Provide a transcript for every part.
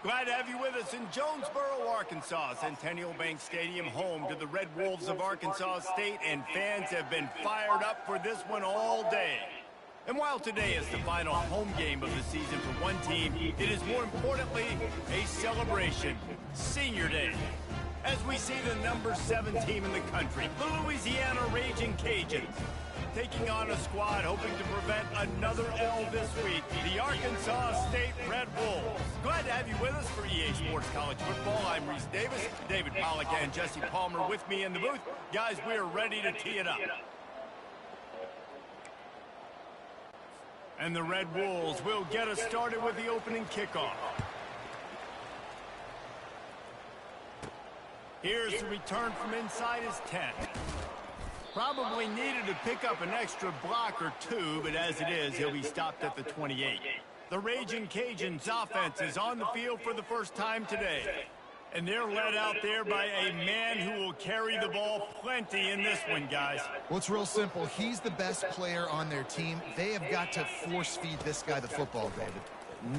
Glad to have you with us in Jonesboro, Arkansas. Centennial Bank Stadium, home to the Red Wolves of Arkansas State, and fans have been fired up for this one all day. And while today is the final home game of the season for one team, it is more importantly a celebration, Senior Day. As we see the number 7 team in the country, the Louisiana Raging Cajuns, taking on a squad hoping to prevent another L this week, the Arkansas State Red Wolves. Glad to have you with us for EA Sports College Football. I'm Reese Davis, David Pollack and Jesse Palmer with me in the booth. Guys, we are ready to tee it up. And the Red Wolves will get us started with the opening kickoff. Here's the return from inside his 10. Probably needed to pick up an extra block or two, but as it is, he'll be stopped at the 28. The Raging Cajuns offense is on the field for the first time today. And they're led out there by a man who will carry the ball plenty in this one, guys. Well, it's real simple. He's the best player on their team. They have got to force-feed this guy the football, David.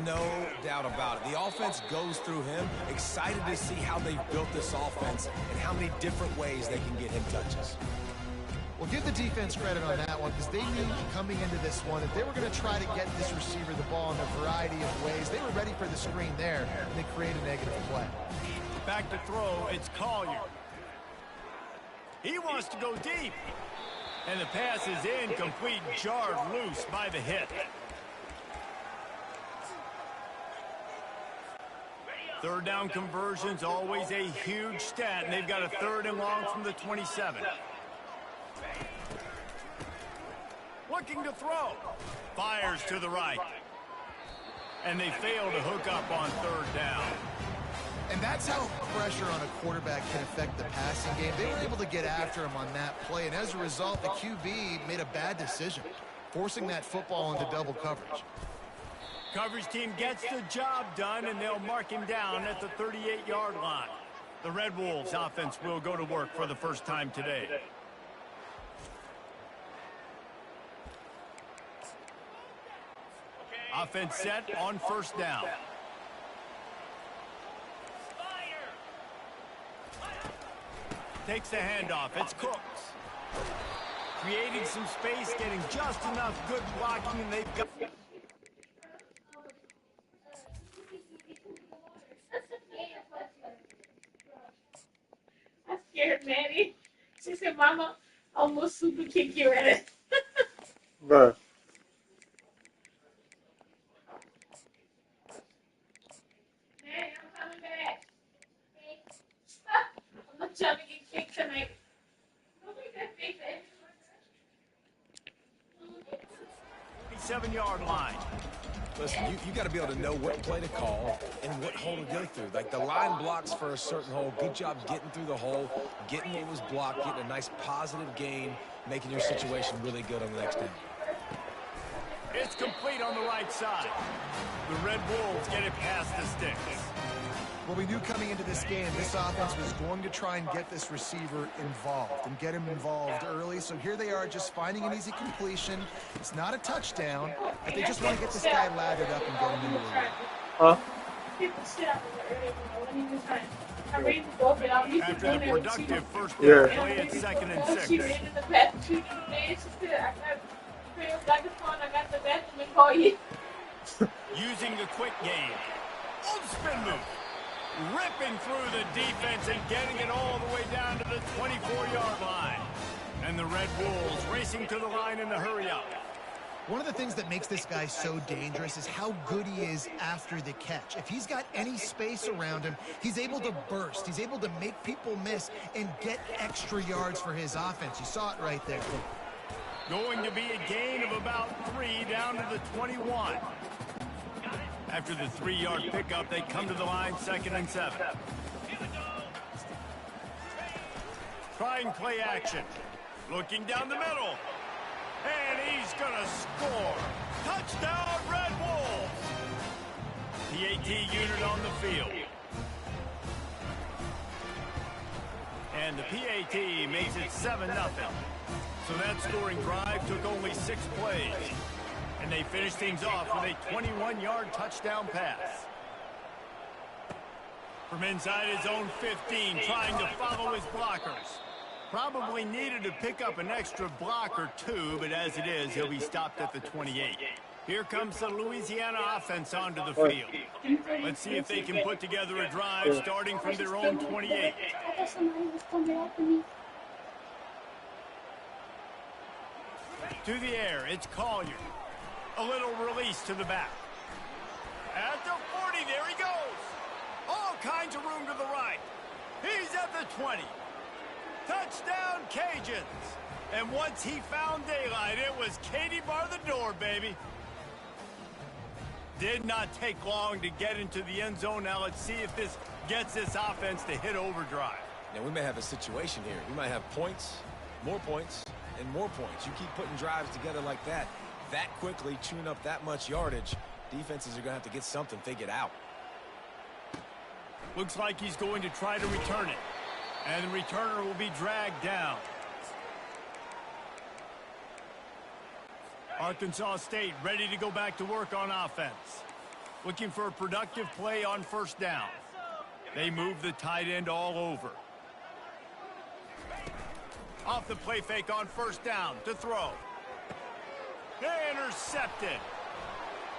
No doubt about it. The offense goes through him. Excited to see how they've built this offense and how many different ways they can get him touches. Well, give the defense credit on that one, because they knew coming into this one that they were going to try to get this receiver the ball in a variety of ways. They were ready for the screen there, and they create a negative play. Back to throw, it's Collier. He wants to go deep. And the pass is incomplete, jarred loose by the hit. Third down conversions, always a huge stat, and they've got a 3rd and long from the 27. Looking to throw. Fires to the right. And they fail to hook up on 3rd down. And that's how pressure on a quarterback can affect the passing game. They were able to get after him on that play, and as a result, the QB made a bad decision, forcing that football into double coverage. Coverage team gets the job done, and they'll mark him down at the 38-yard line. The Red Wolves offense will go to work for the first time today. Offense set on 1st down. Takes the handoff. It's Cooks. Creating some space, getting just enough good blocking, and they've got... I scared Maddie. She said, Mama, almost super kick you at it. Bruh. Maddie, I'm coming back. I'm not trying to get kicked tonight. Don't make that face, Eddie. 7-yard line. Listen, you got to be able to know what play to call and what hole to go through. Like, the line blocks for a certain hole. Good job getting through the hole, getting what was blocked, getting a nice positive gain, making your situation really good on the next down. It's complete on the right side. The Red Wolves get it past the sticks. Well, we knew coming into this game, this offense was going to try and get this receiver involved and get him involved early. So here they are just finding an easy completion. It's not a touchdown, but they just want to get this guy lathered up and get him into the lead. Huh? After the productive first play at 2nd and 6. She ran in the bathroom. She said, I got the phone, I got the bathroom and call you. Using the quick game. On spin move. Ripping through the defense and getting it all the way down to the 24-yard line. And the Red Wolves racing to the line in the hurry-up. One of the things that makes this guy so dangerous is how good he is after the catch. If he's got any space around him, he's able to burst. He's able to make people miss and get extra yards for his offense. You saw it right there. Going to be a gain of about 3 down to the 21. After the 3-yard pickup, they come to the line, 2nd and 7. Trying play action. Looking down the middle. And he's going to score. Touchdown, Red Wolves. PAT unit on the field. And the PAT makes it 7-0. So that scoring drive took only 6 plays. And they finish things off with a 21-yard touchdown pass. From inside his own 15, trying to follow his blockers. Probably needed to pick up an extra block or two, but as it is, he'll be stopped at the 28. Here comes the Louisiana offense onto the field. Let's see if they can put together a drive starting from their own 28. To the air, it's Collier. A little release to the back. At the 40, there he goes. All kinds of room to the right. He's at the 20. Touchdown, Cajuns. And once he found daylight, it was Katie bar the door, baby. Did not take long to get into the end zone. Now let's see if this gets this offense to hit overdrive. Now we may have a situation here. We might have points, and more points. You keep putting drives together like that quickly, chewing up that much yardage, defenses are going to have to get something figured out. Looks like he's going to try to return it. And the returner will be dragged down. Arkansas State ready to go back to work on offense. Looking for a productive play on first down. They move the tight end all over. Off the play fake on first down to throw. Intercepted.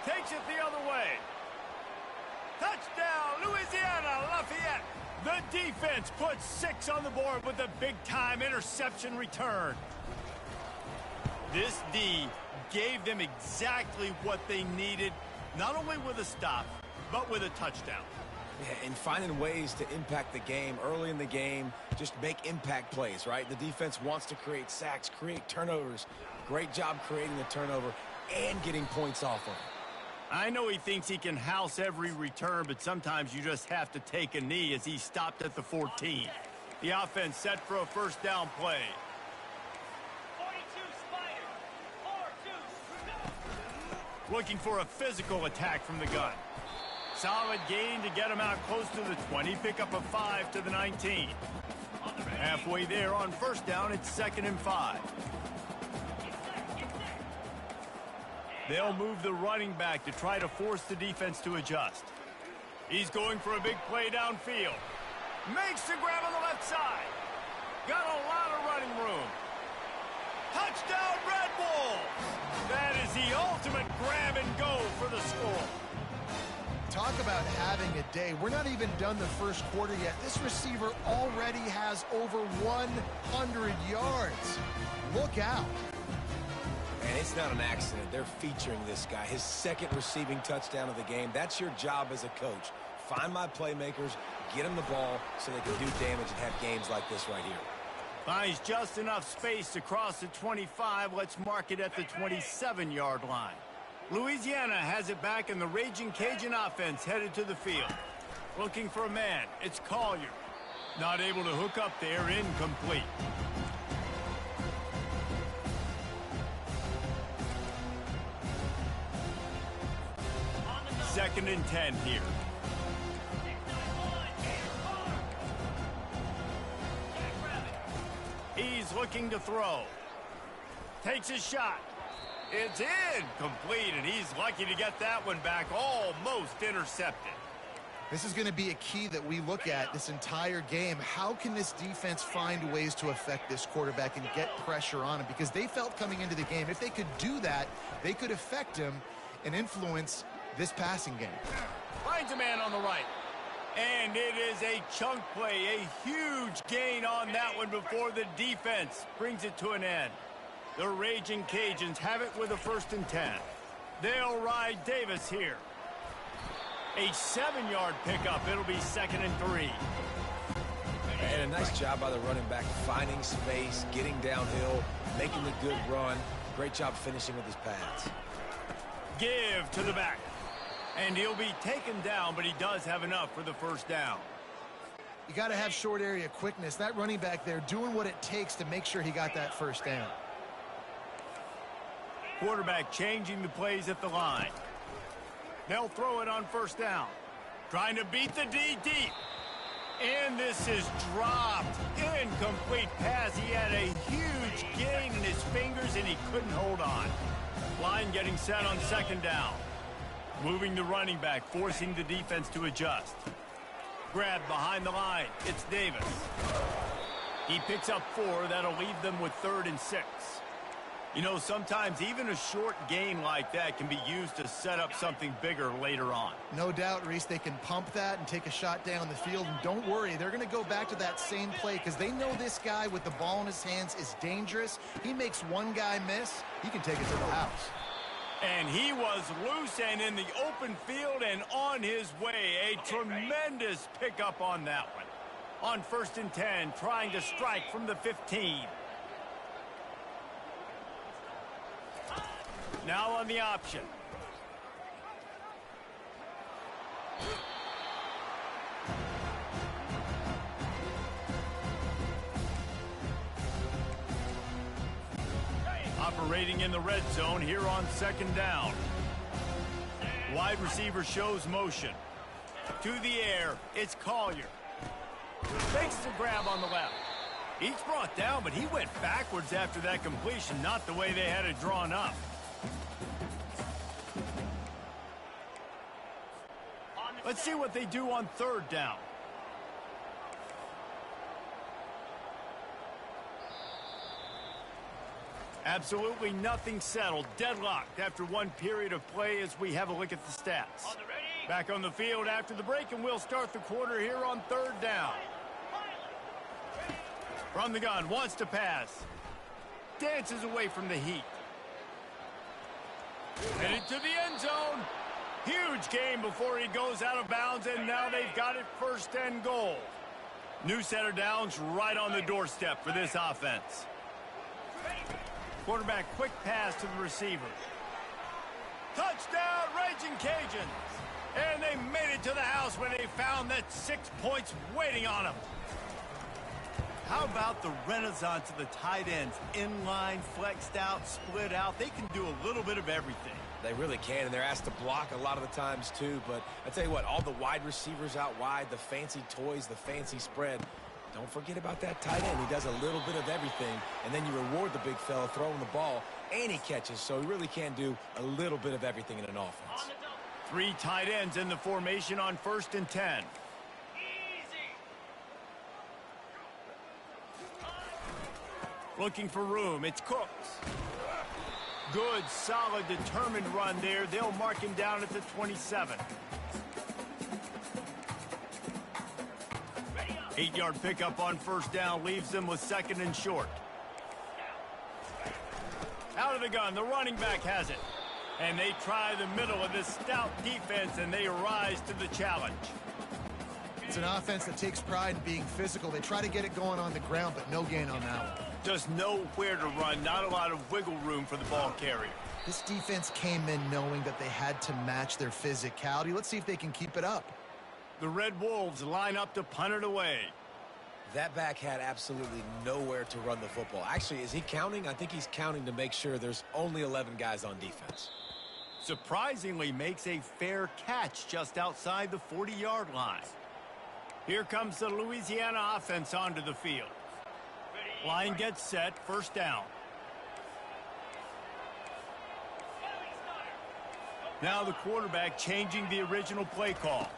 Takes it the other way. Touchdown, Louisiana Lafayette. The defense puts 6 on the board with a big-time interception return. This D gave them exactly what they needed, not only with a stop, but with a touchdown. Yeah, and finding ways to impact the game early in the game, just make impact plays, right? The defense wants to create sacks, create turnovers. Great job creating the turnover and getting points off of it. I know he thinks he can house every return, but sometimes you just have to take a knee as he stopped at the 14. The offense set for a first down play. 42 Spider. 4-2. Looking for a physical attack from the gun. Solid gain to get him out close to the 20. Pick up a 5 to the 19. Halfway there on first down, it's 2nd and 5. They'll move the running back to try to force the defense to adjust. He's going for a big play downfield. Makes the grab on the left side. Got a lot of running room. Touchdown, Red Wolves! That is the ultimate grab and go for the score. Talk about having a day. We're not even done the first quarter yet. This receiver already has over 100 yards. Look out. And it's not an accident. They're featuring this guy. His 2nd receiving touchdown of the game. That's your job as a coach. Find my playmakers, get them the ball so they can do damage and have games like this right here. Finds just enough space to cross the 25. Let's mark it at the 27-yard line. Louisiana has it back, and the Raging Cajun offense headed to the field. Looking for a man. It's Collier. Not able to hook up there. Incomplete. Second and 10 here. He's looking to throw. Takes his shot. It's incomplete, and he's lucky to get that one back. Almost intercepted. This is going to be a key that we look at this entire game. How can this defense find ways to affect this quarterback and get pressure on him? Because they felt coming into the game, if they could do that, they could affect him and influence this passing game. Finds a man on the right. And it is a chunk play, a huge gain on that one before the defense brings it to an end. The Raging Cajuns have it with a 1st and 10. They'll ride Davis here. A 7-yard pickup. It'll be 2nd and 3. And a nice job by the running back, finding space, getting downhill, making the good run. Great job finishing with his pads. Give to the back. And he'll be taken down, but he does have enough for the first down. You got to have short area quickness. That running back there doing what it takes to make sure he got that first down. Quarterback changing the plays at the line. They'll throw it on first down. Trying to beat the D deep. And this is dropped. Incomplete pass. He had a huge gain in his fingers, and he couldn't hold on. Line getting set on 2nd down. Moving the running back, forcing the defense to adjust. Grab behind the line. It's Davis. He picks up 4. That'll leave them with 3rd and 6. You know, sometimes even a short gain like that can be used to set up something bigger later on. No doubt, Reese, they can pump that and take a shot down the field. And don't worry, they're going to go back to that same play because they know this guy with the ball in his hands is dangerous. He makes one guy miss, he can take it to the house. And he was loose and in the open field and on his way. A tremendous pickup on that one. On 1st and 10, trying to strike from the 15. Now on the option. Operating in the red zone here on 2nd down. Wide receiver shows motion. To the air, it's Collier. Takes the grab on the left. He's brought down, but he went backwards after that completion, not the way they had it drawn up. Let's see what they do on 3rd down. Absolutely nothing settled. Deadlocked after one period of play as we have a look at the stats. Back on the field after the break, and we'll start the quarter here on 3rd down. From the gun, wants to pass. Dances away from the heat. Headed to the end zone. Huge gain before he goes out of bounds, and now they've got it 1st and goal. New set of downs right on the doorstep for this offense. Quarterback quick pass to the receiver. Touchdown, Raging Cajuns. And they made it to the house when they found that 6 points waiting on them. How about the renaissance of the tight ends? Inline, flexed out, split out. They can do a little bit of everything. They really can, and they're asked to block a lot of the times too. But I tell you what, all the wide receivers out wide, the fancy toys, the fancy spread. Don't forget about that tight end. He does a little bit of everything, and then you reward the big fella throwing the ball, and he catches. So he really can do a little bit of everything in an offense. 3 tight ends in the formation on 1st and 10. Looking for room. It's Cooks. Good, solid, determined run there. They'll mark him down at the 27. 8-yard pickup on 1st down leaves them with 2nd and short. Out of the gun, the running back has it. And they try the middle of this stout defense, and they rise to the challenge. It's an offense that takes pride in being physical. They try to get it going on the ground, but no gain on that one. Just nowhere to run, not a lot of wiggle room for the ball carrier. This defense came in knowing that they had to match their physicality. Let's see if they can keep it up. The Red Wolves line up to punt it away. That back had absolutely nowhere to run the football. Actually, is he counting? I think he's counting to make sure there's only 11 guys on defense. Surprisingly makes a fair catch just outside the 40-yard line. Here comes the Louisiana offense onto the field. Line gets set, 1st down. Now the quarterback changing the original play call.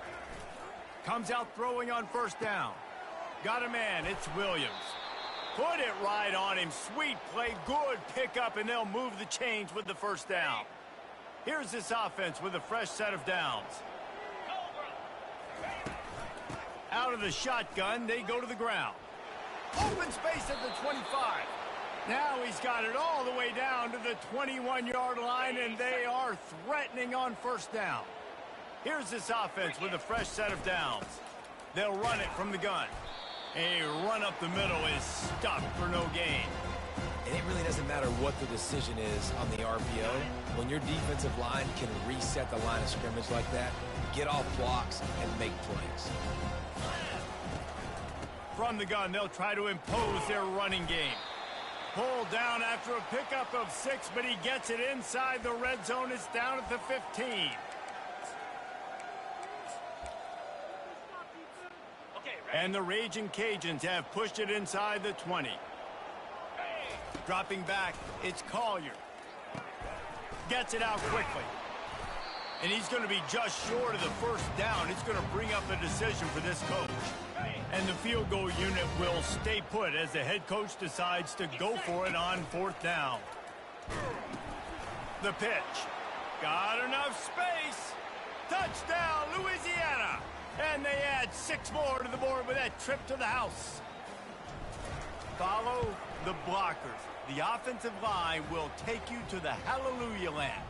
Comes out throwing on 1st down. Got a man, it's Williams. Put it right on him, sweet play, good pickup, and they'll move the chains with the 1st down. Here's this offense with a fresh set of downs. Out of the shotgun, they go to the ground. Open space at the 25. Now he's got it all the way down to the 21-yard line, and they are threatening on 1st down. Here's this offense with a fresh set of downs. They'll run it from the gun. A run up the middle is stuck for no gain. And it really doesn't matter what the decision is on the RPO. When your defensive line can reset the line of scrimmage like that, get off blocks and make plays. From the gun, they'll try to impose their running game. Pulled down after a pickup of 6, but he gets it inside the red zone. It's down at the 15. And the Raging Cajuns have pushed it inside the 20. Dropping back, it's Collier. Gets it out quickly. And he's going to be just short of the first down. It's going to bring up a decision for this coach. And the field goal unit will stay put as the head coach decides to go for it on 4th down. The pitch. Got enough space. Touchdown, Louisiana. And they add 6 more to the board with that trip to the house. Follow the blockers. The offensive line will take you to the hallelujah land.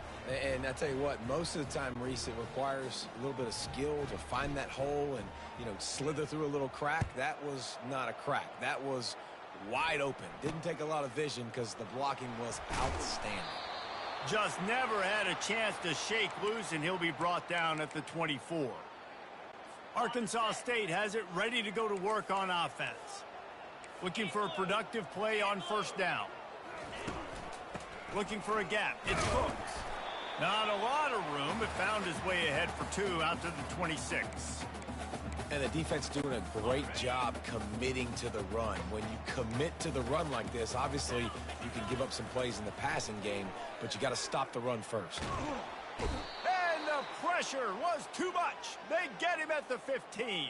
And I tell you what, most of the time, Reese, it requires a little bit of skill to find that hole and, you know, slither through a little crack. That was not a crack. That was wide open. Didn't take a lot of vision because the blocking was outstanding. Just never had a chance to shake loose, and he'll be brought down at the 24. Arkansas State has it ready to go to work on offense. Looking for a productive play on 1st down. Looking for a gap. It's Cooks. Not a lot of room, but found his way ahead for 2 out to the 26. And the defense doing a great job committing to the run. When you commit to the run like this, obviously you can give up some plays in the passing game, but you got to stop the run first. And the pressure was too much. They get him at the 15.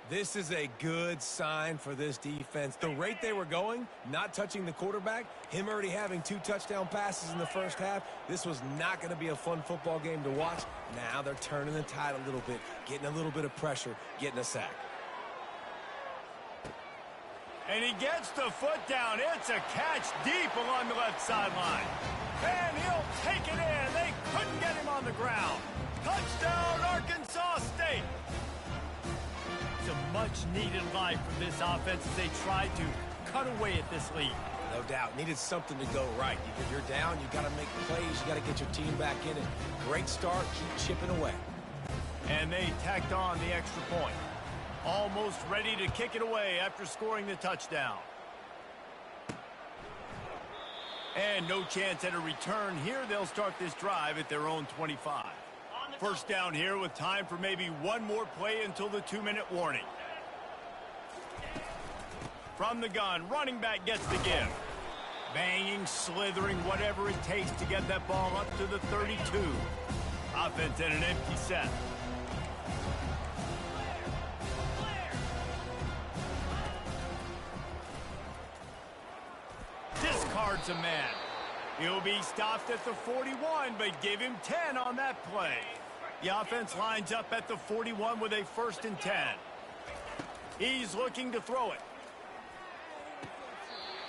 This is a good sign for this defense. The rate they were going, not touching the quarterback, him already having 2 touchdown passes in the first half, this was not going to be a fun football game to watch. Now they're turning the tide a little bit, getting a little bit of pressure, getting a sack. And he gets the foot down. It's a catch deep along the left sideline. And he'll take it in. They couldn't get him on the ground. Touchdown, Arkansas State. It's a much-needed life for this offense as they try to cut away at this lead. No doubt. Needed something to go right. If you're down, you got to make plays. You got to get your team back in it. Great start. Keep chipping away. And they tacked on the extra point. Almost ready to kick it away after scoring the touchdown. And no chance at a return here. They'll start this drive at their own 25. First down here with time for maybe one more play until the 2-minute warning. From the gun, running back gets the give. Banging, slithering, whatever it takes to get that ball up to the 32. Offense in an empty set. Discards a man. He'll be stopped at the 41, but give him 10 on that play. The offense lines up at the 41 with a 1st and 10. He's looking to throw it.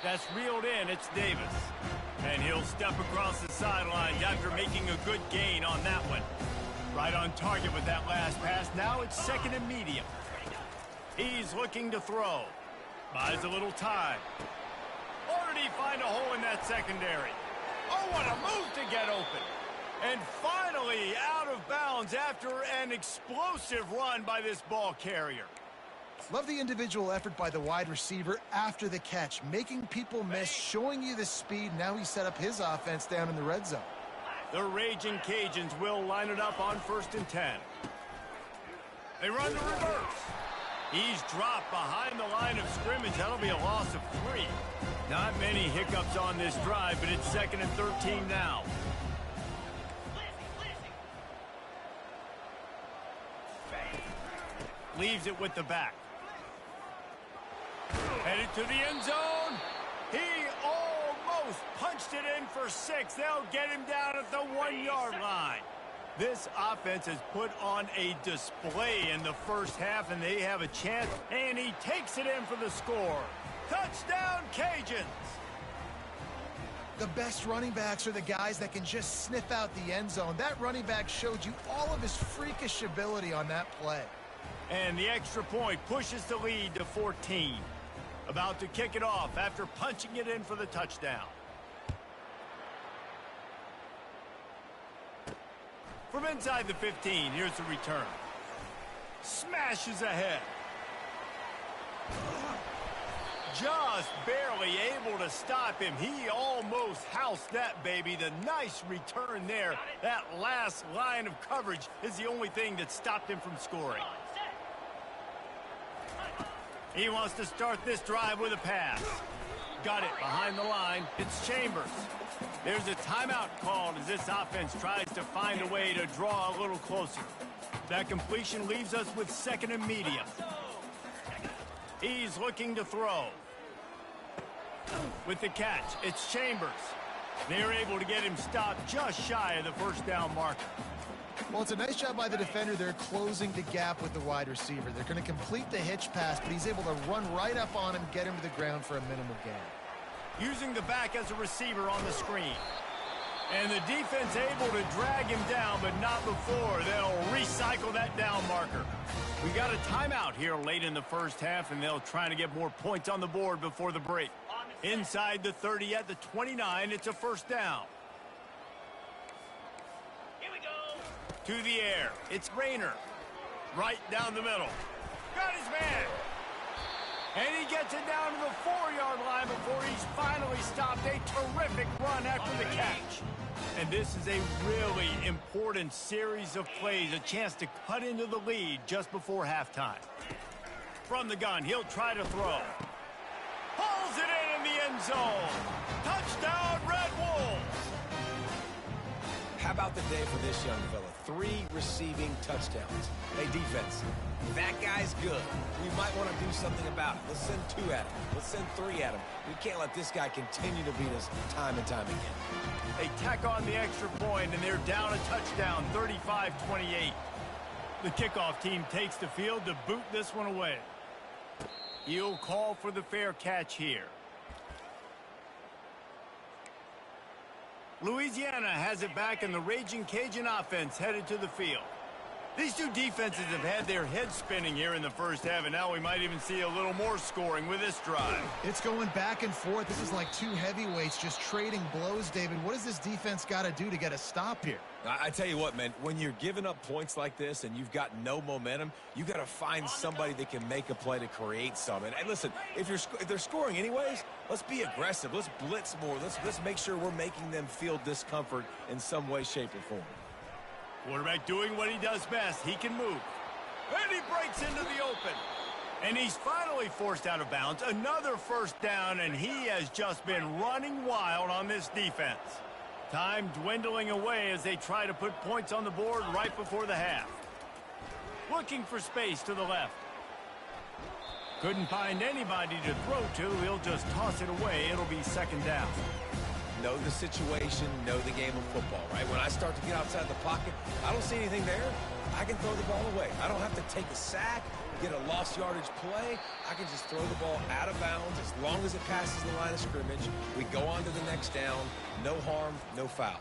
That's reeled in. It's Davis. And he'll step across the sidelines after making a good gain on that one. Right on target with that last pass. Now it's 2nd and medium. He's looking to throw. Buys a little time. Or did he find a hole in that secondary? Oh, what a move to get open. And finally out of bounds after an explosive run by this ball carrier. Love the individual effort by the wide receiver after the catch, making people miss, showing you the speed. Now he set up his offense down in the red zone. The Raging Cajuns will line it up on 1st and 10. They run the reverse. He's dropped behind the line of scrimmage. That'll be a loss of 3. Not many hiccups on this drive, but it's 2nd and 13 now. Leaves it with the back. Headed to the end zone. He almost punched it in for 6. They'll get him down at the 1-yard line. This offense has put on a display in the first half, and they have a chance, and he takes it in for the score. Touchdown, Cajuns! The best running backs are the guys that can just sniff out the end zone. That running back showed you all of his freakish ability on that play. And the extra point pushes the lead to 14. About to kick it off after punching it in for the touchdown. From inside the 15, here's the return. Smashes ahead. Just barely able to stop him. He almost housed that baby. The nice return there. That last line of coverage is the only thing that stopped him from scoring. He wants to start this drive with a pass. got it behind the line. It's Chambers. There's a timeout called as this offense tries to find a way to draw a little closer. That completion leaves us with 2nd and medium. He's looking to throw. With the catch, it's Chambers. They're able to get him stopped just shy of the first down marker. Well, it's a nice job by the defender. They're closing the gap with the wide receiver. They're going to complete the hitch pass, but he's able to run right up on him, get him to the ground for a minimal gain. Using the back as a receiver on the screen. And the defense able to drag him down, but not before they'll recycle that down marker. We got a timeout here late in the first half, and they'll try to get more points on the board before the break. Inside the 30 at the 29, it's a first down. Here we go. To the air, it's Rayner. Right down the middle. Got his man. And he gets it down to the 4-yard line before he's finally stopped. A terrific run after the catch. And this is a really important series of plays, a chance to cut into the lead just before halftime. From the gun, he'll try to throw. Pulls it in the end zone. Touchdown, Red Wolves. How about the day for this young fella? 3 receiving touchdowns. Hey, defense, that guy's good. We might want to do something about it. Let's send 2 at him. Let's send 3 at him. We can't let this guy continue to beat us time and time again. They tack on the extra point, and they're down a touchdown, 35-28. The kickoff team takes the field to boot this one away. He'll call for the fair catch here. Louisiana has it back, and the Raging Cajun offense headed to the field. These two defenses have had their heads spinning here in the first half, and now we might even see a little more scoring with this drive. It's going back and forth. This is like 2 heavyweights just trading blows, David. What does this defense got to do to get a stop here? I tell you what, man, when you're giving up points like this and you've got no momentum, you got to find somebody that can make a play to create some. And listen, if they're scoring anyways, let's be aggressive. Let's blitz more. Let's make sure we're making them feel discomfort in some way, shape, or form. Quarterback doing what he does best. He can move. And he breaks into the open. And he's finally forced out of bounds. Another first down, and he has just been running wild on this defense. Time dwindling away as they try to put points on the board right before the half. Looking for space to the left. Couldn't find anybody to throw to. He'll just toss it away. It'll be 2nd down. Know the situation, know the game of football, right? When I start to get outside the pocket, I don't see anything there. I can throw the ball away. I don't have to take a sack, get a lost yardage play. I can just throw the ball out of bounds as long as it passes the line of scrimmage. We go on to the next down. No harm, no foul.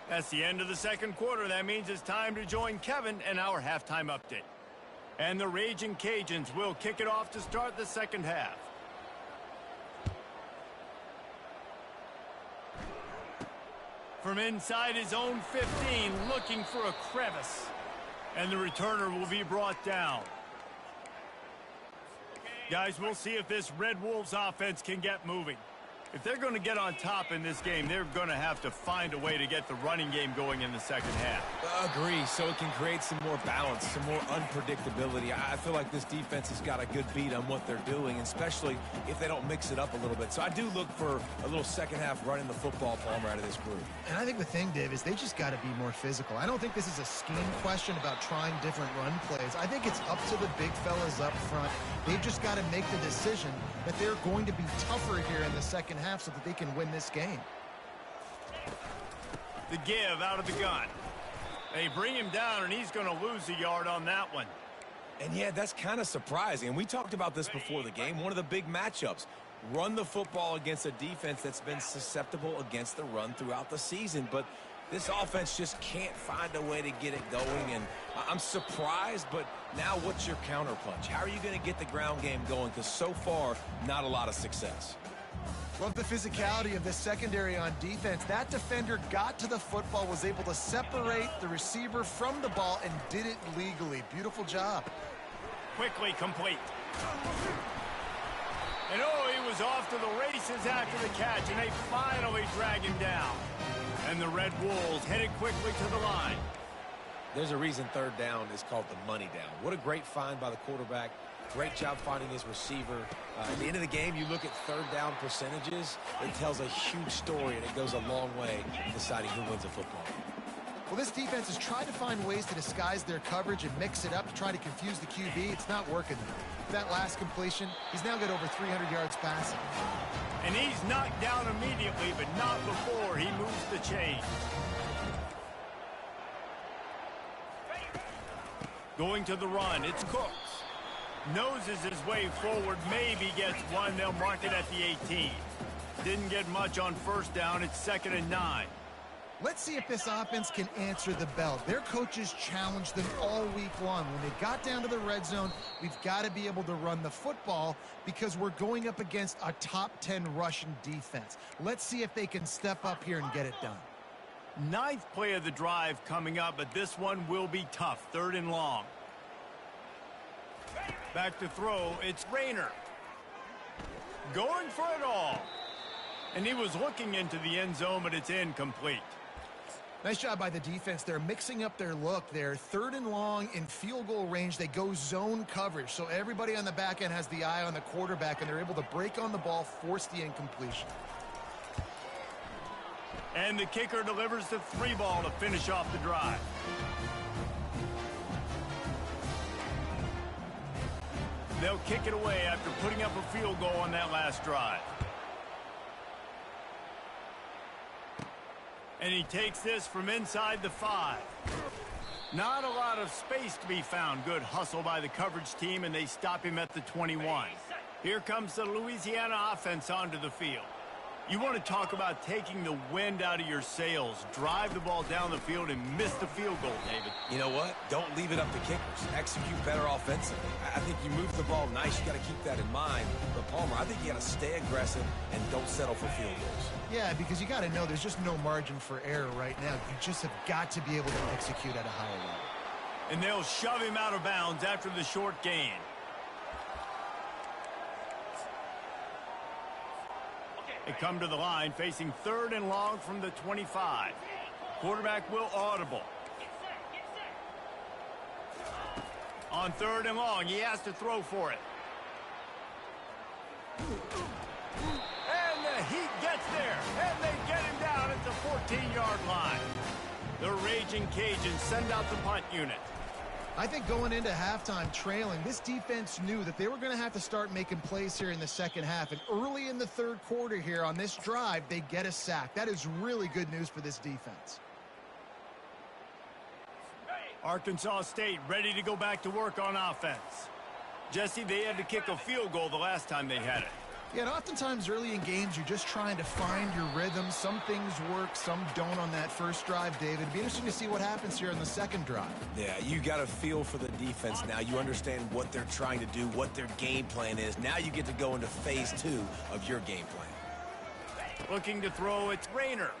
That's the end of the second quarter. That means it's time to join Kevin and our halftime update. And the Raging Cajuns will kick it off to start the second half. From inside his own 15, looking for a crevice. And the returner will be brought down. Guys, we'll see if this Red Wolves offense can get moving. If they're going to get on top in this game, they're going to have to find a way to get the running game going in the second half. Agree, so it can create some more balance, some more unpredictability. I feel like this defense has got a good beat on what they're doing, especially if they don't mix it up a little bit. So I do look for a little second half running the football, Palmer, out of this group. And I think the thing, Dave, is they just got to be more physical. I don't think this is a scheme question about trying different run plays. I think it's up to the big fellas up front. They've just got to make the decision that they're going to be tougher here in the second half so that they can win this game. The give out of the gun. They bring him down, and he's going to lose a yard on that one. And yeah, that's kind of surprising. And we talked about this before the game. One of the big matchups. Run the football against a defense that's been susceptible against the run throughout the season. But this offense just can't find a way to get it going. And I'm surprised, but now what's your counterpunch? How are you going to get the ground game going? Because so far, not a lot of success. Love the physicality of the secondary on defense. That defender got to the football, was able to separate the receiver from the ball, and did it legally. Beautiful job. Quickly complete. And he was off to the races after the catch, and they finally drag him down. And the Red Wolves headed quickly to the line. There's a reason third down is called the money down. What a great find by the quarterback Great job finding his receiver. At the end of the game, you look at third down percentages. It tells a huge story, and it goes a long way in deciding who wins a football. Well, this defense has tried to find ways to disguise their coverage and mix it up to try to confuse the QB. It's not working though. That last completion, he's now got over 300 yards passing. And he's knocked down immediately, but not before he moves the chain. Going to the run, it's Cooks. Noses his way forward, maybe gets one. They'll mark it at the 18. Didn't get much on first down. It's 2nd and 9. Let's see if this offense can answer the bell. Their coaches challenged them all week long. When they got down to the red zone, we've got to be able to run the football because we're going up against a top 10 Russian defense. Let's see if they can step up here and get it done. 9th play of the drive coming up, but this one will be tough. 3rd and long. Back to throw, it's Rayner. Going for it all. And he was looking into the end zone, but it's incomplete. Nice job by the defense. They're mixing up their look there. 3rd and long in field goal range. They go zone coverage. So everybody on the back end has the eye on the quarterback, and they're able to break on the ball, force the incompletion. And the kicker delivers the 3 ball to finish off the drive. They'll kick it away after putting up a field goal on that last drive. And he takes this from inside the 5. Not a lot of space to be found. Good hustle by the coverage team, and they stop him at the 21. Here comes the Louisiana offense onto the field. You want to talk about taking the wind out of your sails. Drive the ball down the field and miss the field goal, David. You know what? Don't leave it up to kickers. Execute better offensively. I think you move the ball nice. You got to keep that in mind. But, Palmer, I think you got to stay aggressive and don't settle for field goals. Yeah, because you got to know there's just no margin for error right now. You just have got to be able to execute at a higher level. And they'll shove him out of bounds after the short gain. They come to the line facing 3rd and long from the 25. Quarterback will audible. On 3rd and long, he has to throw for it. And the Heat gets there, and they get him down at the 14-yard line. The Raging Cajuns send out the punt unit. I think going into halftime trailing, this defense knew that they were going to have to start making plays here in the second half. And early in the 3rd quarter here on this drive, they get a sack. That is really good news for this defense. Arkansas State ready to go back to work on offense. Jesse, they had to kick a field goal the last time they had it. Yeah, and oftentimes early in games, you're just trying to find your rhythm. Some things work, some don't on that first drive, David. It'd be interesting to see what happens here on the 2nd drive. Yeah, you got a feel for the defense now. You understand what they're trying to do, what their game plan is. Now you get to go into phase 2 of your game plan. Looking to throw, it's Rayner.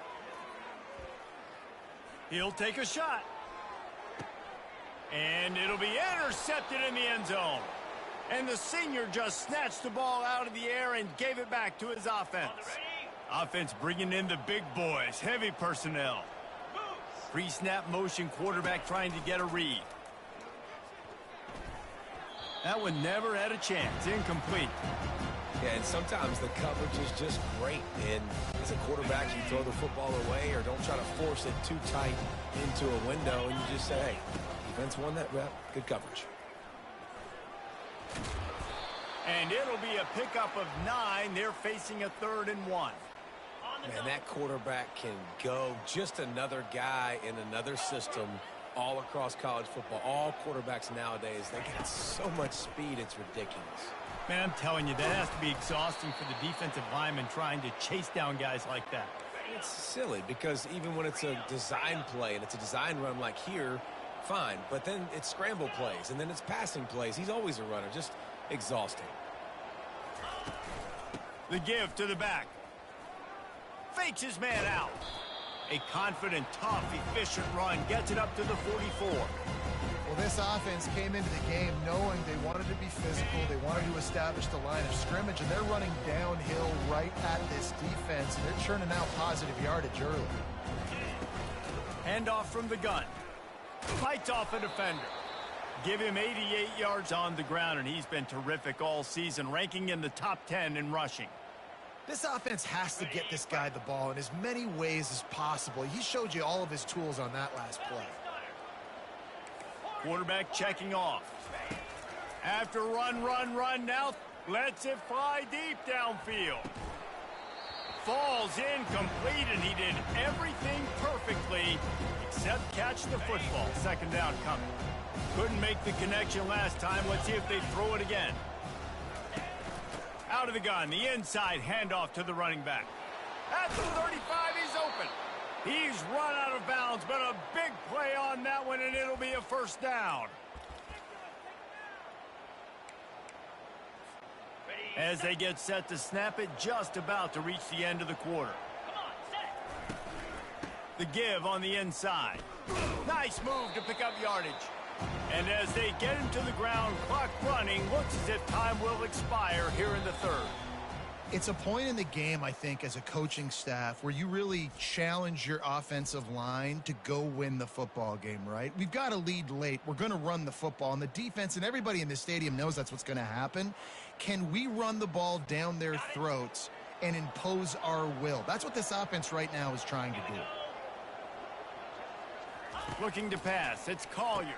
He'll take a shot. And it'll be intercepted in the end zone. And the senior just snatched the ball out of the air and gave it back to his offense. Offense bringing in the big boys, heavy personnel. Pre-snap motion, quarterback trying to get a read. That one never had a chance, incomplete. Yeah, and sometimes the coverage is just great. And as a quarterback, you throw the football away or don't try to force it too tight into a window, and you just say, hey, defense won that rep, good coverage. And it'll be a pickup of 9. They're facing a 3rd and 1. Man, that quarterback can go. Just another guy in another system all across college football. All quarterbacks nowadays, they got so much speed, it's ridiculous. Man, I'm telling you, that has to be exhausting for the defensive lineman trying to chase down guys like that. It's silly because even when it's a design play and it's a design run like here, fine. But then it's scramble plays, and then it's passing plays. He's always a runner. Just exhausting. The give to the back. Fakes his man out. A confident, tough, efficient run gets it up to the 44. Well, this offense came into the game knowing they wanted to be physical. They wanted to establish the line of scrimmage, and they're running downhill right at this defense. And they're churning out positive yardage early. Handoff from the gun. Fights off a defender. Give him 88 yards on the ground, and he's been terrific all season, ranking in the top 10 in rushing. This offense has to get this guy the ball in as many ways as possible. He showed you all of his tools on that last play. Quarterback checking off. After run, now lets it fly deep downfield. Falls incomplete, and he did everything perfectly except catch the football. Second down coming. Couldn't make the connection last time. Let's see if they throw it again. Out of the gun, the inside handoff to the running back. At the 35, he's open. He's run out of bounds, but a big play on that one, and it'll be a first down. As they get set to snap it, just about to reach the end of the quarter. The give on the inside. Nice move to pick up yardage. And as they get him to the ground, clock running, looks as if time will expire here in the third. It's a point in the game, I think, as a coaching staff where you really challenge your offensive line to go win the football game, right? We've got a lead late. We're going to run the football. And the defense and everybody in the stadium knows that's what's going to happen. Can we run the ball down their throats and impose our will? That's what this offense right now is trying to do. Looking to pass. It's Collier.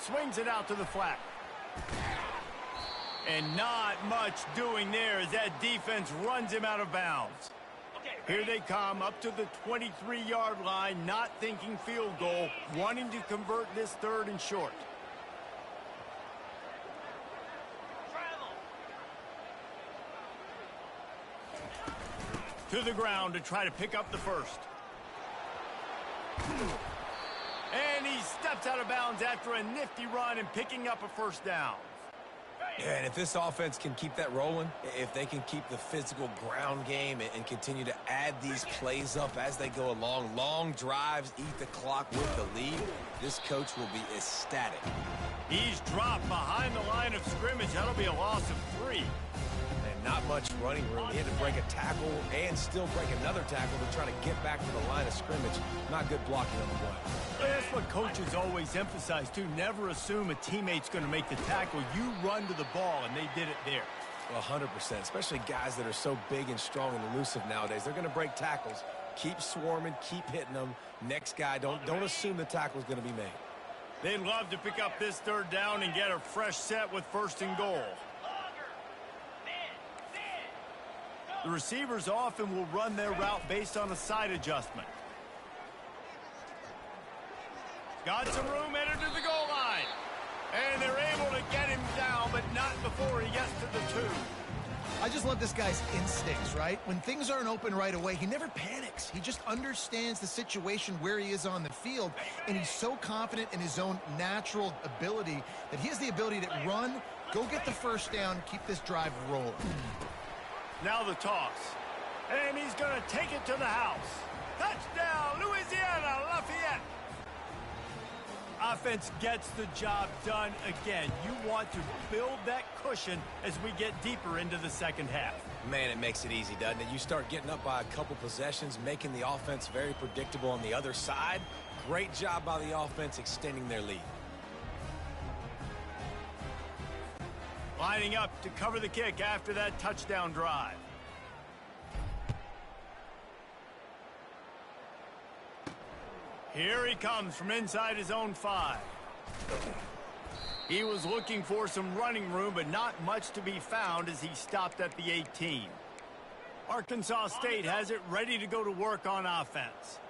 Swings it out to the flat. And not much doing there as that defense runs him out of bounds. Here they come up to the 23-yard line, not thinking field goal, wanting to convert this third and short. To the ground to try to pick up the first. And he steps out of bounds after a nifty run and picking up a first down. Yeah, and if this offense can keep that rolling, if they can keep the physical ground game and continue to add these plays up as they go along, long drives, eat the clock with the lead, this coach will be ecstatic. He's dropped behind the line of scrimmage. That'll be a loss of 3. And not much running room. He had to break a tackle and still break another tackle to try to get back to the line of scrimmage. Not good blocking on the way. That's what coaches always emphasize, too. Never assume a teammate's going to make the tackle. You run to the ball, and they did it there. Well, 100%, especially guys that are so big and strong and elusive nowadays. They're going to break tackles. Keep swarming, keep hitting them. Next guy, don't assume the tackle's going to be made. They'd love to pick up this third down and get a fresh set with first and goal. The receivers often will run their route based on a side adjustment. Got some room headed to the goal line. And they're able to get him down, but not before he gets to the 2. I just love this guy's instincts, right? When things aren't open right away, he never panics. He just understands the situation where he is on the field, and he's so confident in his own natural ability that he has the ability to run, go get the first down, keep this drive rolling. Now the toss. And he's going to take it to the house. Touchdown, Louisiana, Lafayette. Offense gets the job done again. You want to build that cushion as we get deeper into the second half. Man, it makes it easy, doesn't it? You start getting up by a couple possessions, making the offense very predictable on the other side. Great job by the offense extending their lead. Lining up to cover the kick after that touchdown drive. Here he comes from inside his own 5. He was looking for some running room, but not much to be found as he stopped at the 18. Arkansas State has it ready to go to work on offense.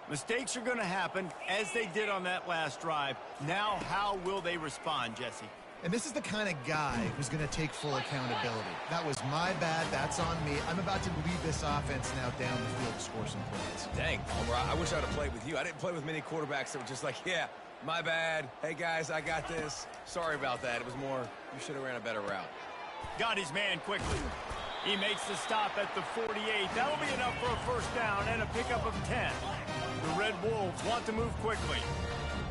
Mistakes are going to happen, as they did on that last drive. Now, how will they respond, Jesse? And this is the kind of guy who's going to take full accountability. That was my bad. That's on me. I'm about to lead this offense now down the field to score some points. Dang, Palmer, I wish I'd have played with you. I didn't play with many quarterbacks that were just like, yeah, my bad. Hey, guys, I got this. Sorry about that. It was more, you should have ran a better route. Got his man quickly. He makes the stop at the 48. That'll be enough for a first down and a pickup of 10. The Red Wolves want to move quickly.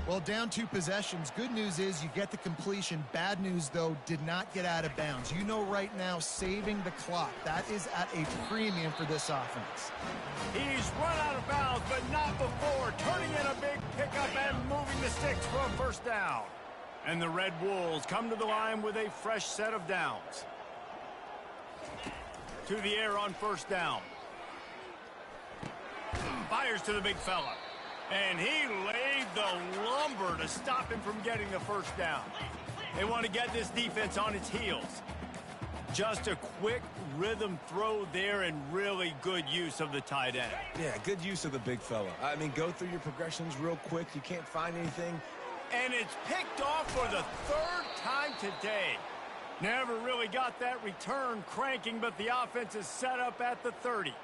Well, down 2 possessions. Good news is you get the completion. Bad news, though, did not get out of bounds. You know right now, saving the clock. That is at a premium for this offense. He's run out of bounds, but not before. Turning in a big pickup and moving the sticks for a first down. And the Red Wolves come to the line with a fresh set of downs. To the air on first down. Fires to the big fella. And he laid the lumber to stop him from getting the first down. They want to get this defense on its heels. Just a quick rhythm throw there and really good use of the tight end. Yeah, good use of the big fella. I mean, go through your progressions real quick. You can't find anything. And it's picked off for the third time today. Never really got that return cranking, but the offense is set up at the 30.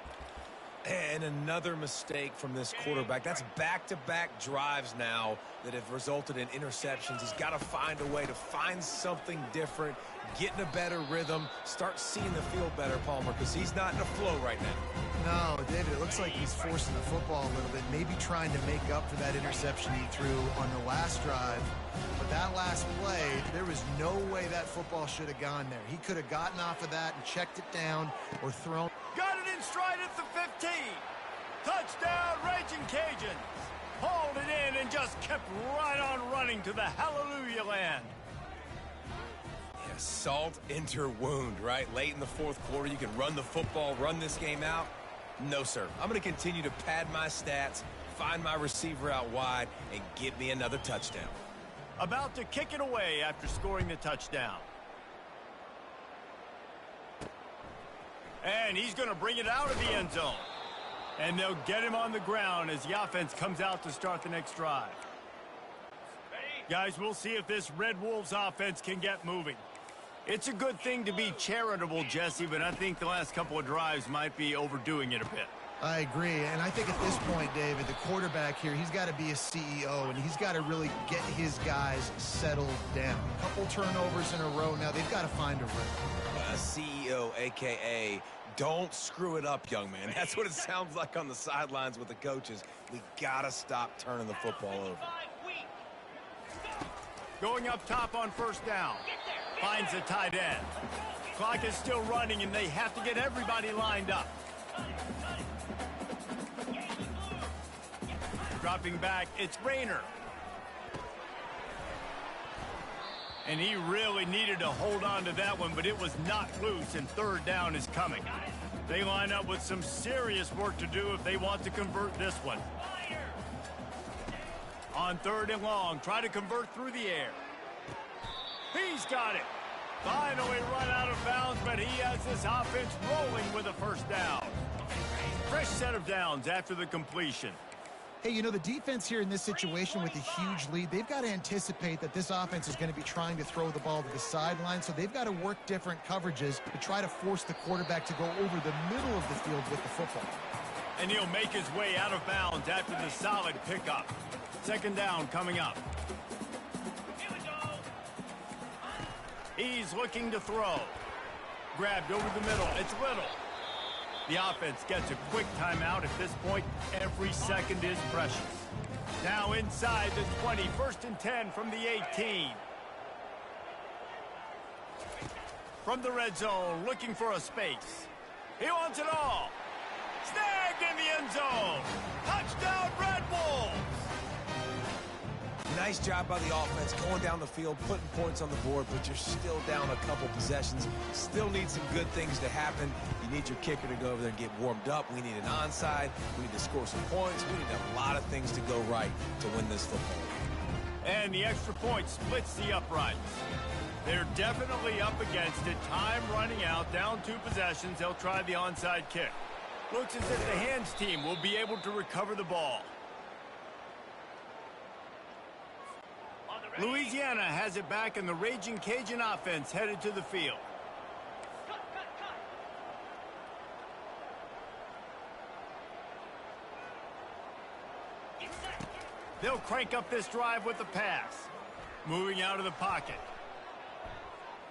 And another mistake from this quarterback. That's back-to-back drives now that have resulted in interceptions. He's got to find a way to find something different, get in a better rhythm, start seeing the field better, Palmer, because he's not in a flow right now. No, David, it looks like he's forcing the football a little bit, maybe trying to make up for that interception he threw on the last drive. But that last play, there was no way that football should have gone there. He could have gotten off of that and checked it down or thrown. Got it in stride at the 15. Touchdown, Raging Cajuns. Hauled it in and just kept right on running to the hallelujah land. Yeah, salt into wound, right? Late in the fourth quarter, you can run the football, run this game out. No, sir. I'm going to continue to pad my stats, find my receiver out wide, and get me another touchdown. About to kick it away after scoring the touchdown. And he's going to bring it out of the end zone. And they'll get him on the ground as the offense comes out to start the next drive. Guys, we'll see if this Red Wolves offense can get moving. It's a good thing to be charitable, Jesse, but I think the last couple of drives might be overdoing it a bit. I agree, and I think at this point, David, the quarterback here, he's got to be a CEO, and he's got to really get his guys settled down. A couple turnovers in a row now. They've got to find a rhythm. CEO, a.k.a. don't screw it up, young man. That's what it sounds like on the sidelines with the coaches. We got to stop turning the football over. Going up top on first down. Finds the tight end. Clock is still running, and they have to get everybody lined up. Dropping back, it's Rayner. And he really needed to hold on to that one, but it was not loose, and third down is coming. They line up with some serious work to do if they want to convert this one. On third and long, try to convert through the air. He's got it. Finally run out of bounds, but he has this offense rolling with a first down. Fresh set of downs after the completion. Hey, you know, the defense here in this situation with a huge lead, they've got to anticipate that this offense is going to be trying to throw the ball to the sideline, so they've got to work different coverages to try to force the quarterback to go over the middle of the field with the football. And he'll make his way out of bounds after the solid pickup. Second down coming up. He's looking to throw. Grabbed over the middle. It's Little. The offense gets a quick timeout at this point. Every second is precious. Now inside the 20, 1st and 10 from the 18. From the red zone, looking for a space. He wants it all. Snagged in the end zone. Touchdown, Red Wolves. Nice job by the offense going down the field, putting points on the board, but you're still down a couple possessions. Still need some good things to happen. You need your kicker to go over there and get warmed up. We need an onside. We need to score some points. We need a lot of things to go right to win this football. And the extra point splits the uprights. They're definitely up against it. Time running out, down 2 possessions. They'll try the onside kick. Looks as if the hands team will be able to recover the ball. Louisiana has it back, and the Raging Cajun offense headed to the field. They'll crank up this drive with the pass. Moving out of the pocket.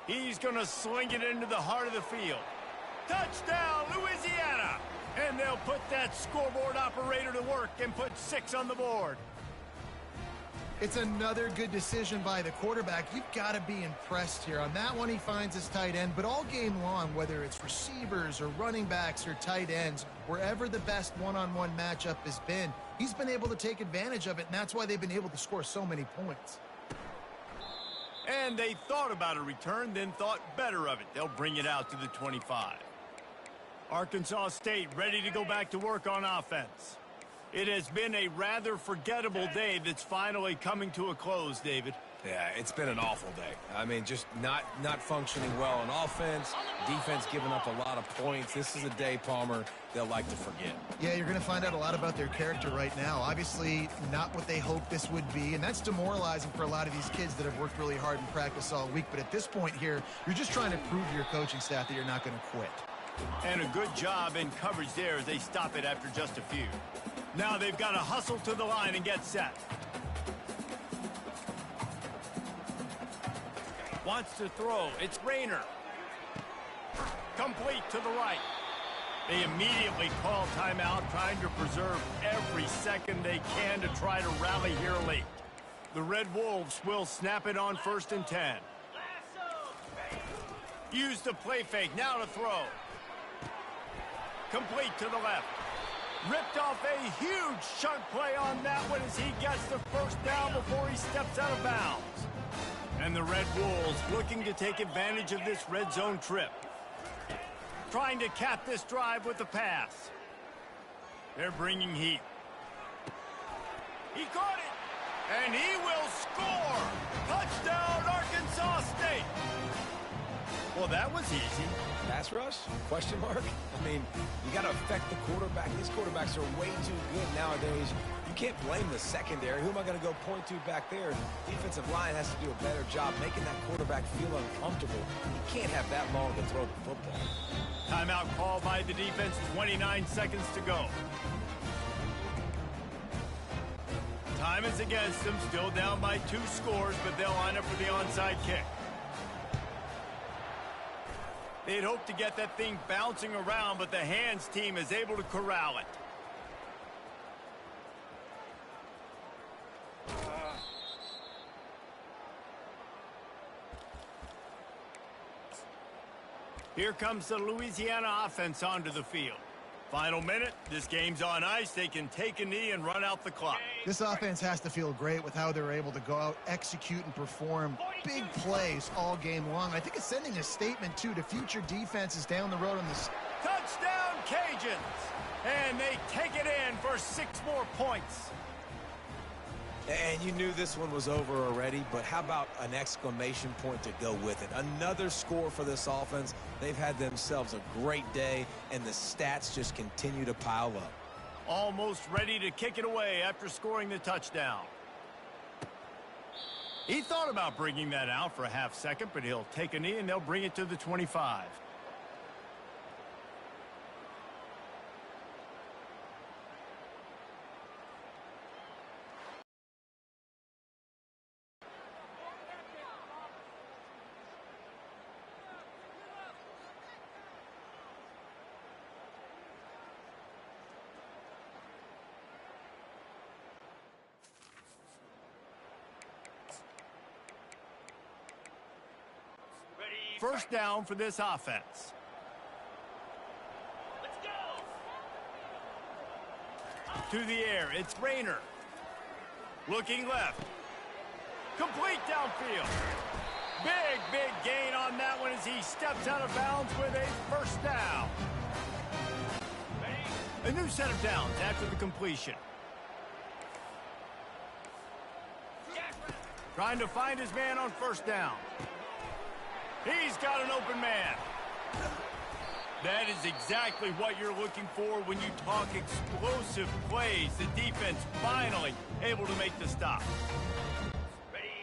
He's going to sling it into the heart of the field. Touchdown, Louisiana! And they'll put that scoreboard operator to work and put 6 on the board. It's another good decision by the quarterback. You've got to be impressed here. On that one, he finds his tight end, but all game long, whether it's receivers or running backs or tight ends, wherever the best one-on-one matchup has been, he's been able to take advantage of it, and that's why they've been able to score so many points. And they thought about a return, then thought better of it. They'll bring it out to the 25. Arkansas State ready to go back to work on offense. It has been a rather forgettable day that's finally coming to a close, David. Yeah, it's been an awful day. I mean, just not functioning well on offense, defense giving up a lot of points. This is a day, Palmer, they'll like to forget. Yeah, you're going to find out a lot about their character right now. Obviously, not what they hoped this would be, and that's demoralizing for a lot of these kids that have worked really hard in practice all week. But at this point here, you're just trying to prove to your coaching staff that you're not going to quit. And a good job in coverage there as they stop it after just a few. Now they've got to hustle to the line and get set. Wants to throw. It's Rayner. Complete to the right. They immediately call timeout, trying to preserve every second they can to try to rally here late. The Red Wolves will snap it on 1st and 10. Use the play fake. Now to throw. Complete to the left. Ripped off a huge chunk play on that one as he gets the first down before he steps out of bounds. And the Red Wolves looking to take advantage of this red zone trip. Trying to cap this drive with the pass. They're bringing heat. He caught it, and he will score. Touchdown, Arkansas State. Well, that was easy. Pass rush? Question mark? I mean, you got to affect the quarterback. These quarterbacks are way too good nowadays. You can't blame the secondary. Who am I going to go point to back there? Defensive line has to do a better job making that quarterback feel uncomfortable. You can't have that long to throw the football. Timeout called by the defense, 29 seconds to go. Time is against them, still down by 2 scores, but they'll line up for the onside kick. They'd hoped to get that thing bouncing around, but the hands team is able to corral it. Here comes the Louisiana offense onto the field. Final minute, this game's on ice. They can take a knee and run out the clock. This offense has to feel great with how they're able to go out, execute, and perform big plays all game long. I think it's sending a statement, too, to future defenses down the road on this. Touchdown, Cajuns! And they take it in for 6 more points. And you knew this one was over already, but how about an exclamation point to go with it? Another score for this offense. They've had themselves a great day, and the stats just continue to pile up. Almost ready to kick it away after scoring the touchdown. He thought about bringing that out for a half second, but he'll take a knee and they'll bring it to the 25. First down for this offense. Let's go. To the air, it's Rayner. Looking left. Complete downfield. Big gain on that one as he steps out of bounds with a first down. A new set of downs after the completion. Trying to find his man on first down. He's got an open man. That is exactly what you're looking for when you talk explosive plays. The defense finally able to make the stop.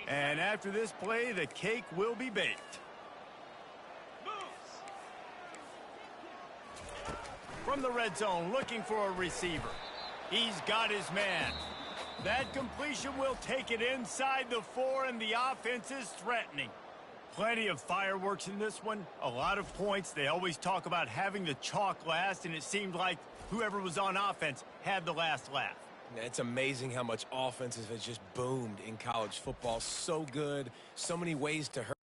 And after this play, the cake will be baked. From the red zone, looking for a receiver. He's got his man. That completion will take it inside the 4, and the offense is threatening. Plenty of fireworks in this one, a lot of points. They always talk about having the chalk last, and it seemed like whoever was on offense had the last laugh. It's amazing how much offenses has just boomed in college football. So good, so many ways to hurt.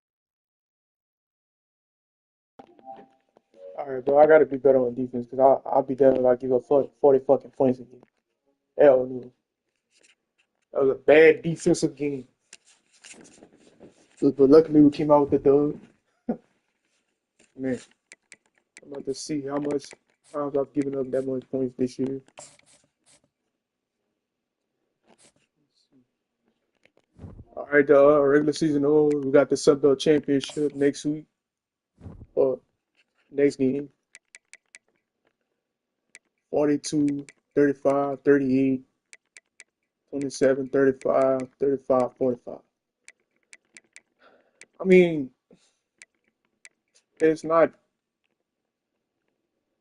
All right, bro, I got to be better on defense because I'll be done if I give up 40 fucking points again. Hell no. That was a bad defensive game. But luckily we came out with the dub. Man, I'm about to see how much times I've given up that much points this year. All right, the regular season over. We got the Sub Belt Championship next week or next game. 42, 35, 38, 27, 35, 35, 45. I mean, it's not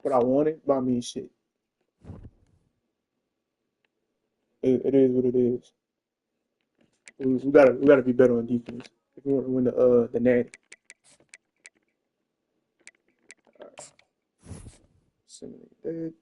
what I wanted, but I mean, shit. It is what it is. We gotta be better on defense if we want to win the Natty. Simulate that.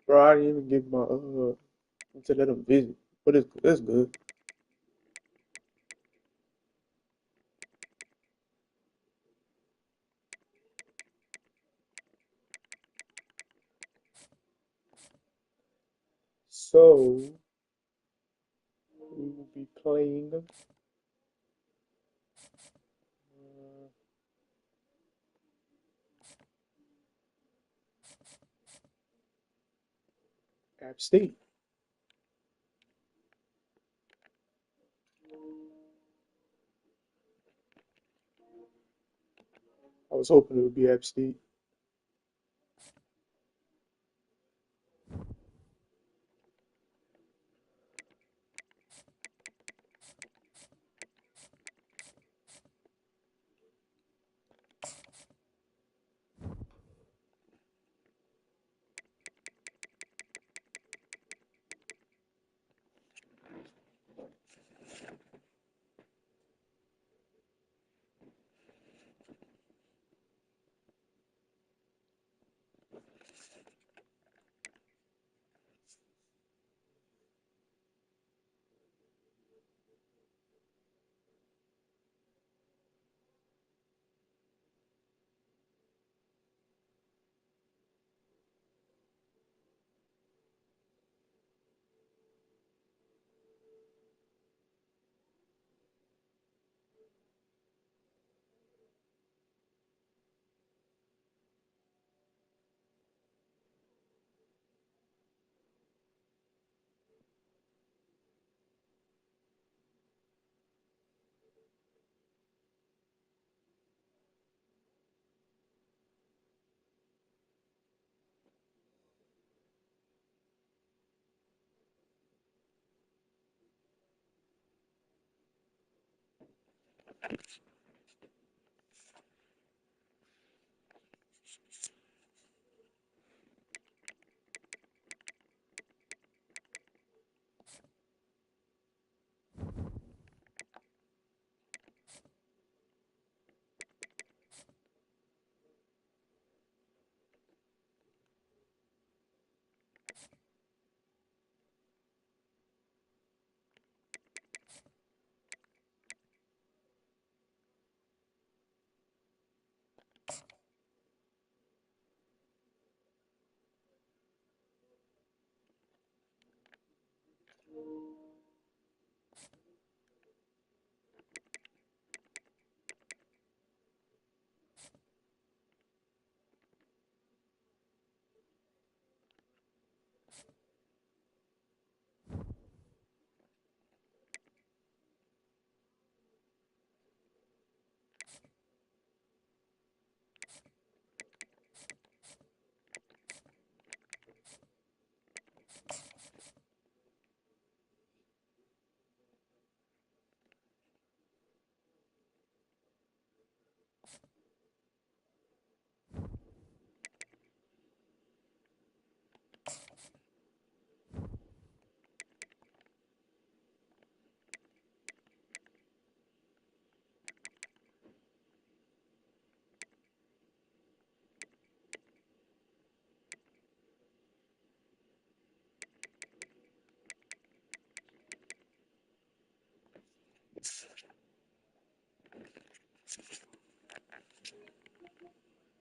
Bro, I didn't even give my to let them visit, but it's good. So we will be playing App State. I was hoping it would be App State.